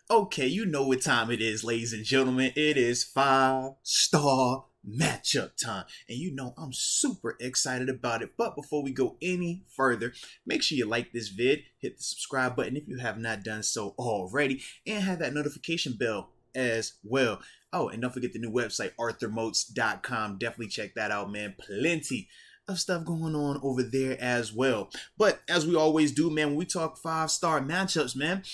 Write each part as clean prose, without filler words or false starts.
Okay, you know what time it is, ladies and gentlemen. It is 5-star matchup time. And you know I'm super excited about it. But before we go any further, make sure you like this vid, hit the subscribe button if you have not done so already, and have that notification bell as well. Oh, and don't forget the new website, arthurmoats.com. Definitely check that out, man. Plenty of stuff going on over there as well. But as we always do, man, when we talk 5-star matchups, man,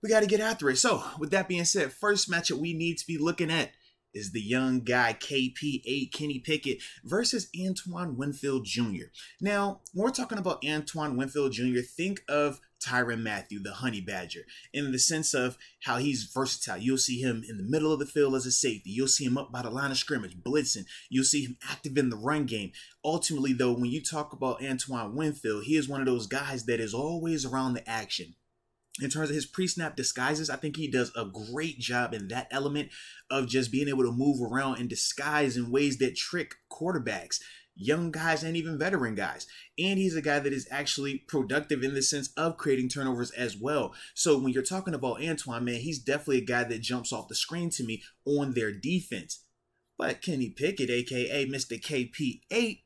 we got to get after it. So with that being said, first matchup we need to be looking at is the young guy KP8 Kenny Pickett versus Antoine Winfield Jr. Now, when we're talking about Antoine Winfield Jr., think of Tyrann Mathieu, the honey badger, in the sense of how he's versatile. You'll see him in the middle of the field as a safety. You'll see him up by the line of scrimmage, blitzing. You'll see him active in the run game. Ultimately, though, when you talk about Antoine Winfield, he is one of those guys that is always around the action. In terms of his pre-snap disguises, I think he does a great job in that element of just being able to move around and disguise in ways that trick quarterbacks, young guys, and even veteran guys. And he's a guy that is actually productive in the sense of creating turnovers as well. So when you're talking about Antoine, man, he's definitely a guy that jumps off the screen to me on their defense. But Kenny Pickett, aka Mr. KP8,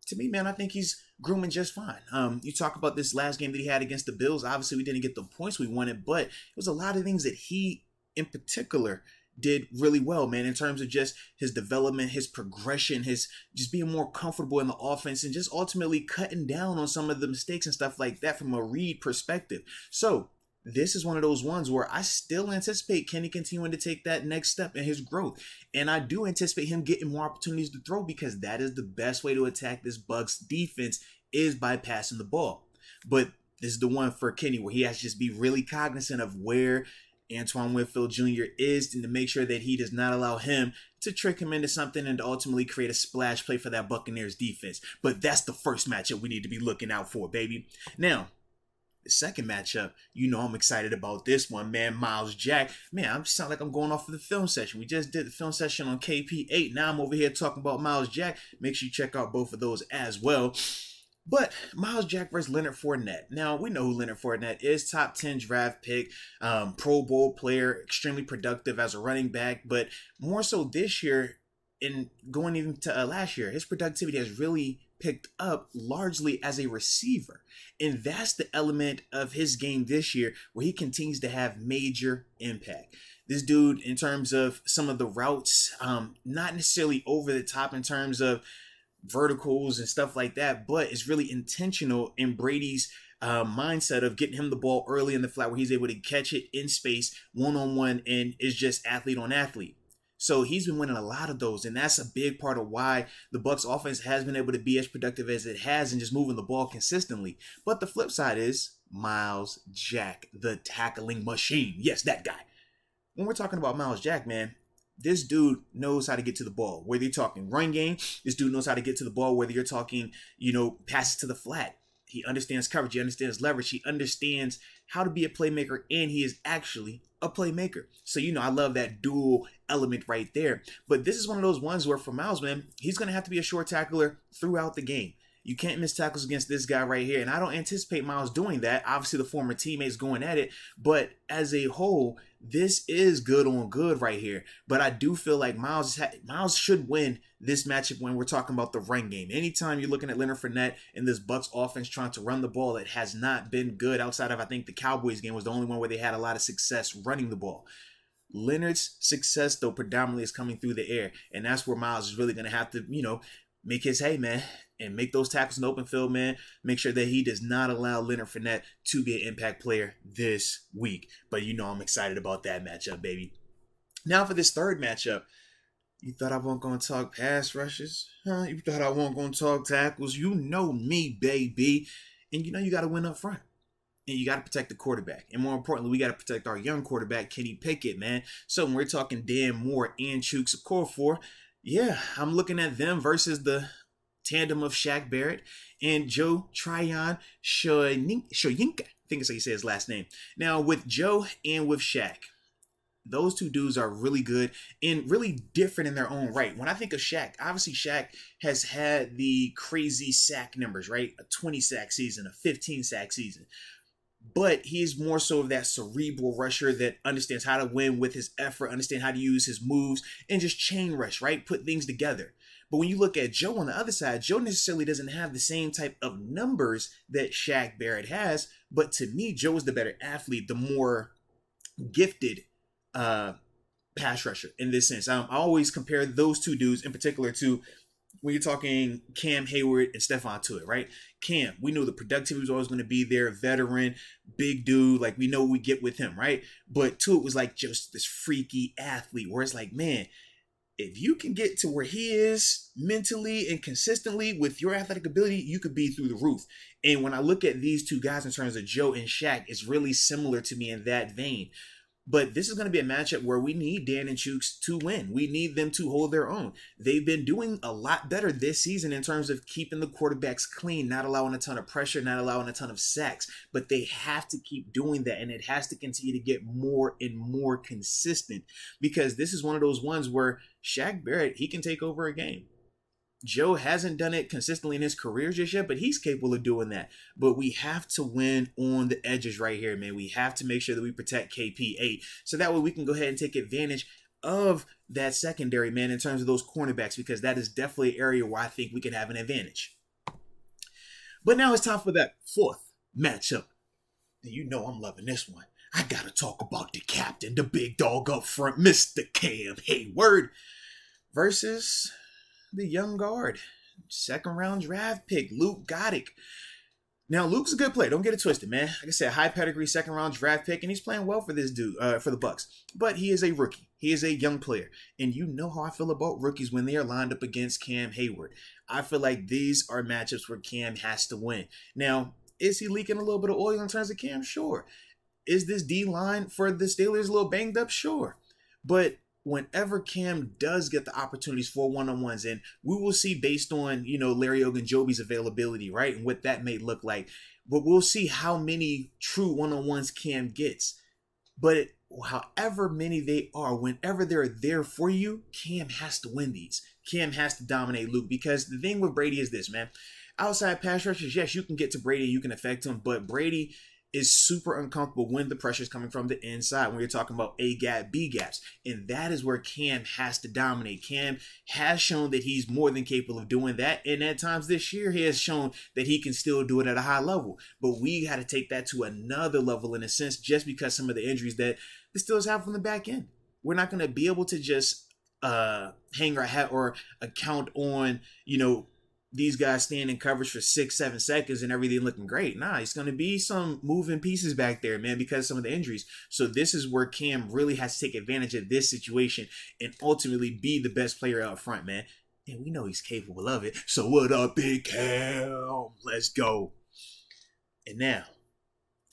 to me, man, I think he's grooming just fine. You talk about this last game that he had against the Bills. Obviously, we didn't get the points we wanted, but it was a lot of things that he, in particular, did really well, man, in terms of just his development, his progression, his just being more comfortable in the offense, and just ultimately cutting down on some of the mistakes and stuff like that from a read perspective. So this is one of those ones where I still anticipate Kenny continuing to take that next step in his growth. And I do anticipate him getting more opportunities to throw, because that is the best way to attack this Bucs defense, is by passing the ball. But this is the one for Kenny where he has to just be really cognizant of where Antoine Winfield Jr. is, and to make sure that he does not allow him to trick him into something and to ultimately create a splash play for that Buccaneers defense. But that's the first matchup we need to be looking out for, baby. Now, the second matchup, you know I'm excited about this one, man. Myles Jack. Man, I sound like I'm going off of the film session. We just did the film session on KP8. Now I'm over here talking about Myles Jack. Make sure you check out both of those as well. But Myles Jack versus Leonard Fournette. Now, we know who Leonard Fournette is. Top 10 draft pick, Pro Bowl player, extremely productive as a running back. But more so this year, and going even to last year, his productivity has really picked up largely as a receiver. And that's the element of his game this year where he continues to have major impact. This dude, in terms of some of the routes, not necessarily over the top in terms of verticals and stuff like that, but it's really intentional in Brady's mindset of getting him the ball early in the flat where he's able to catch it in space, one-on-one, and is just athlete on athlete. So he's been winning a lot of those, and that's a big part of why the Bucs offense has been able to be as productive as it has and just moving the ball consistently. But the flip side is Myles Jack, the tackling machine. Yes, that guy. When we're talking about Myles Jack, man, this dude knows how to get to the ball. Whether you're talking run game, this dude knows how to get to the ball. Whether you're talking, passes to the flat. He understands coverage. He understands leverage. He understands how to be a playmaker, and he is actually a playmaker. So, I love that dual element right there. But this is one of those ones where for Myles, man, he's going to have to be a short tackler throughout the game. You can't miss tackles against this guy right here. And I don't anticipate Myles doing that. Obviously, the former teammates going at it. But as a whole, this is good on good right here. But I do feel like Myles should win this matchup when we're talking about the run game. Anytime you're looking at Leonard Fournette and this Bucs offense trying to run the ball, it has not been good outside of, I think, the Cowboys game was the only one where they had a lot of success running the ball. Leonard's success, though, predominantly is coming through the air. And that's where Myles is really going to have to, make his hay, man, and make those tackles in the open field, man. Make sure that he does not allow Leonard Fournette to be an impact player this week. But I'm excited about that matchup, baby. Now for this third matchup, you thought I wasn't going to talk pass rushes? Huh? You thought I wasn't going to talk tackles? You know me, baby. And you got to win up front. And you got to protect the quarterback. And more importantly, we got to protect our young quarterback, Kenny Pickett, man. So when we're talking Dan Moore and Chuks Okorafor, yeah, I'm looking at them versus the tandem of Shaq Barrett and Joe Tryon Shoyinka. I think that's how you say his last name. Now, with Joe and with Shaq, those two dudes are really good and really different in their own right. When I think of Shaq, obviously Shaq has had the crazy sack numbers, right? A 20 sack season, a 15 sack season. but he's more so of that cerebral rusher that understands how to win with his effort, understand how to use his moves, and just chain rush, right? Put things together. But when you look at Joe on the other side, Joe necessarily doesn't have the same type of numbers that Shaq Barrett has. But to me, Joe is the better athlete, the more gifted pass rusher in this sense. I always compare those two dudes in particular to when you're talking Cam Hayward and Stephon Tuitt, right? Cam, we know the productivity was always going to be there, veteran, big dude, like we know what we get with him, right? But Tuitt was like just this freaky athlete where it's like, man, if you can get to where he is mentally and consistently with your athletic ability, you could be through the roof. And when I look at these two guys in terms of Joe and Shaq, it's really similar to me in that vein. But this is going to be a matchup where we need Dan and Chooks to win. We need them to hold their own. They've been doing a lot better this season in terms of keeping the quarterbacks clean, not allowing a ton of pressure, not allowing a ton of sacks. But they have to keep doing that, and it has to continue to get more and more consistent because this is one of those ones where Shaq Barrett, he can take over a game. Joe hasn't done it consistently in his career just yet, but he's capable of doing that. But we have to win on the edges right here, man. We have to make sure that we protect KP8 so that way we can go ahead and take advantage of that secondary, man, in terms of those cornerbacks, because that is definitely an area where I think we can have an advantage. But now it's time for that fourth matchup. And you know I'm loving this one. I got to talk about the captain, the big dog up front, Mr. Cam Hayward versus the young guard, second round draft pick, Luke Goedeke. Now, Luke's a good player. Don't get it twisted, man. Like I said, high pedigree second round draft pick, and he's playing well for this dude, for the Bucs. But he is a rookie. He is a young player. And you know how I feel about rookies when they are lined up against Cam Hayward. I feel like these are matchups where Cam has to win. Now, is he leaking a little bit of oil in terms of Cam? Sure. Is this D-line for the Steelers a little banged up? Sure. But whenever Cam does get the opportunities for one-on-ones, and we will see based on, Larry Ogunjobi's availability, right, and what that may look like. But we'll see how many true one-on-ones Cam gets. But however many they are, whenever they're there for you, Cam has to win these. Cam has to dominate Luke, because the thing with Brady is this, man. Outside pass rushers, yes, you can get to Brady, you can affect him, but Brady is super uncomfortable when the pressure is coming from the inside, when you're talking about A gap, B gaps. And that is where Cam has to dominate. Cam has shown that he's more than capable of doing that. And at times this year, he has shown that he can still do it at a high level. But we got to take that to another level in a sense, just because some of the injuries that the Steelers have from the back end. We're not going to be able to just hang our hat or account on, these guys staying in coverage for 6-7 seconds and everything looking great. Nah, it's going to be some moving pieces back there, man, because of some of the injuries. So this is where Cam really has to take advantage of this situation and ultimately be the best player out front, man. And we know he's capable of it. So what up, Big Cam? Let's go. And now,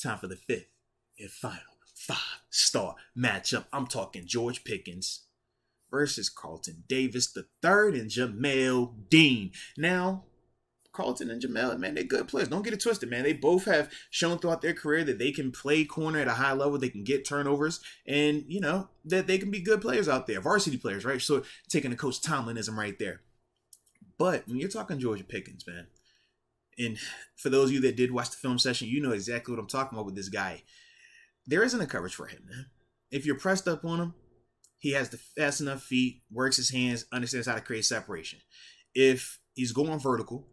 time for the fifth and final 5-star matchup. I'm talking George Pickens versus Carlton Davis III and Jamel Dean. Now, Carlton and Jamel, man, they're good players. Don't get it twisted, man. They both have shown throughout their career that they can play corner at a high level. They can get turnovers, and, that they can be good players out there. Varsity players, right? So, taking the Coach Tomlinism right there. But when you're talking Georgia Pickens, man, and for those of you that did watch the film session, you know exactly what I'm talking about with this guy. There isn't a coverage for him, man. If you're pressed up on him, he has the fast enough feet, works his hands, understands how to create separation. If he's going vertical,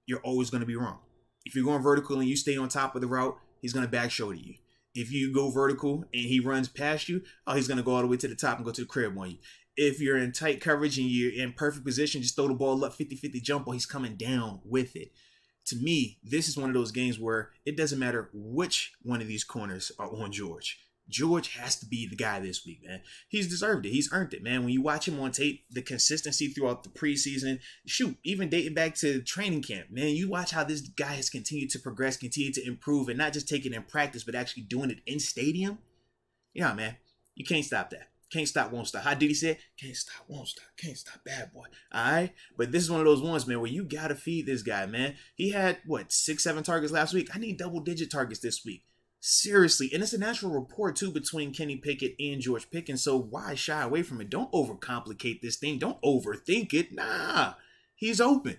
you're always going to be wrong. If you're going vertical and you stay on top of the route, he's going to back shoulder you. If you go vertical and he runs past you, he's going to go all the way to the top and go to the crib on you. If you're in tight coverage and you're in perfect position, just throw the ball up 50-50 jump ball, he's coming down with it. To me, this is one of those games where it doesn't matter which one of these corners are on George. George has to be the guy this week, man. He's deserved it. He's earned it, man. When you watch him on tape, the consistency throughout the preseason, even dating back to training camp, man, you watch how this guy has continued to progress, continued to improve, and not just take it in practice, but actually doing it in stadium. Yeah, man, you can't stop that. Can't stop, won't stop. How did he say? Can't stop, won't stop. Can't stop, bad boy. All right? But this is one of those ones, man, where you got to feed this guy, man. He had, 6-7 targets last week? I need double-digit targets this week. Seriously. And it's a natural rapport, too, between Kenny Pickett and George Pickens. So why shy away from it? Don't overcomplicate this thing. Don't overthink it. Nah. He's open.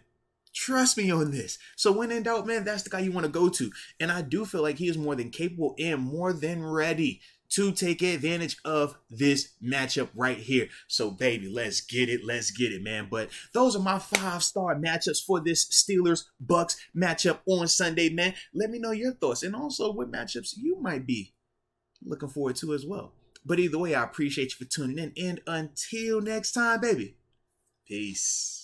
Trust me on this. So when in doubt, man, that's the guy you want to go to. And I do feel like he is more than capable and more than ready to take advantage of this matchup right here. So, baby, let's get it. Let's get it, man. But those are my 5-star matchups for this Steelers-Bucs matchup on Sunday, man. Let me know your thoughts and also what matchups you might be looking forward to as well. But either way, I appreciate you for tuning in. And until next time, baby, peace.